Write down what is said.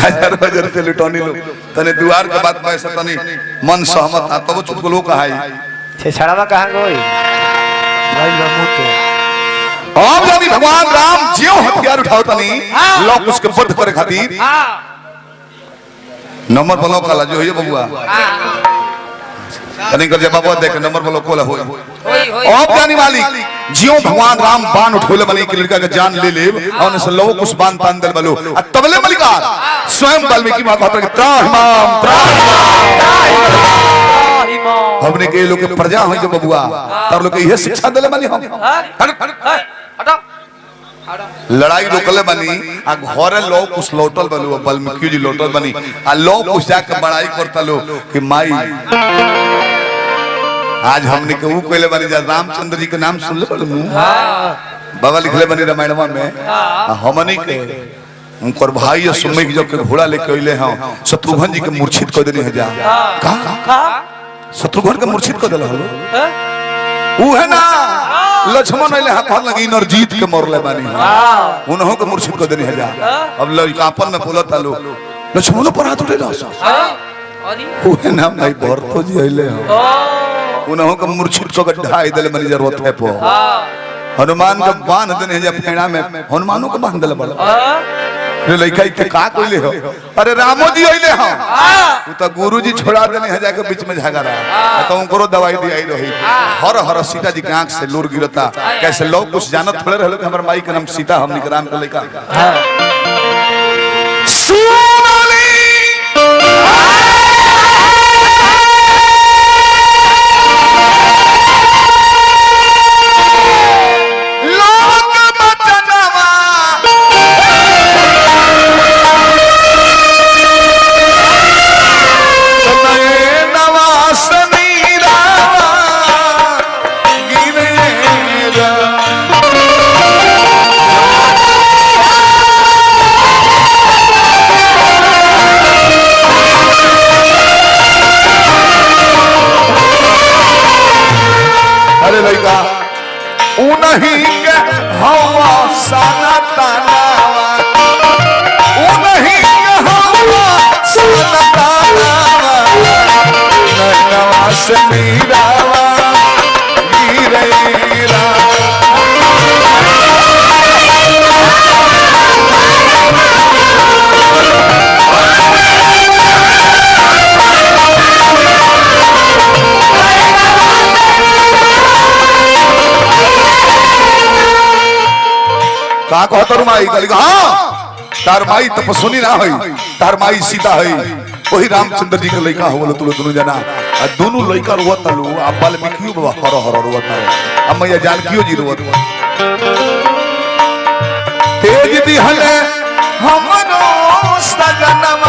हजार हजार रुपये लुटौनी लो तने दुआर के बात पैसा तनी मन सहमत था तब चुप लो कहाई छे छड़ावा कहां गई भाई मुते अब जब भगवान राम जियो हथियार उठाओ तनी लोग उसके वध करे खातिर नंबर बोलो काला जो है बबुआ तनी कर जब बाबू देख नंबर बोलो कोला होई अब जानी मालिक जियो भगवान राम बाण उठोले बनी कि लड़का के जान ले ले और से लोग उस बाण तान दल बलो तबले मलिकार स्वयं वाल्मीकि महाभारत के त्राहिमाम हमने के लोग के प्रजा होई जो बबुआ तब लोग के यह शिक्षा देले बनी हम हटो लड़ाई रोकले बनी आ घरे लोग कुछ लौटल बलु वाल्मीकि जी लौटल बनी आ लोग कुछ जाके बड़ाई करता लो कि माई आज हमने के वो कहले बनी जा रामचंद्र जी के नाम सुन ले बलु बाबा लिखले बनी रामायण में हमनी के उनकर भाई सुम्मे की जब के घोड़ा लेके अइले हैं शत्रुघ्न जी के मूर्छित कर देनी है जा का शत्रुघ्न के मूर्छित कर देला हलो वो है ना लक्ष्मण अइले हाथ लगी नरजीत के मरले बानी उन्हों के मूर्छित कर देनी है जा अब लड़कापन में बोलत आलो लक्ष्मण पर हाथ उठे रहा वो है ना भाई भरतो जी अइले हैं उन्हों के मूर्छित को ढाई देले बनी जरूरत है पो हनुमान के बांध देने जब फेड़ा में हनुमानों को बांध देले बड़ा रे लइका के का कइले हो अरे रामो जी अइले हो उ त गुरुजी छोड़ा देने है जाके बीच में झगड़ा तो उनको दवाई दियाई रही हर हर सीता जी के आंख से लूर गिरता कैसे लोग कुछ जानत थोड़े रहलो कि हमर माई के नाम सीता हमनी के राम के लइका उन्हीं के हवा साना तानावा उन्हीं के हवा साना तानावा नैनवा से मीरावा गिरेरा का कहत माई कहली हां तार माई तपस्विनी ना होई तार माई सीता है वही रामचंद्र जी के लइका होलो तू दोनों जना आ दोनों लइका रोवत लो आ वाल्मीकि बाबा हर हर रोवत है अब मैया जानकियो जी रोवत तेज दिहले हमरो सजनम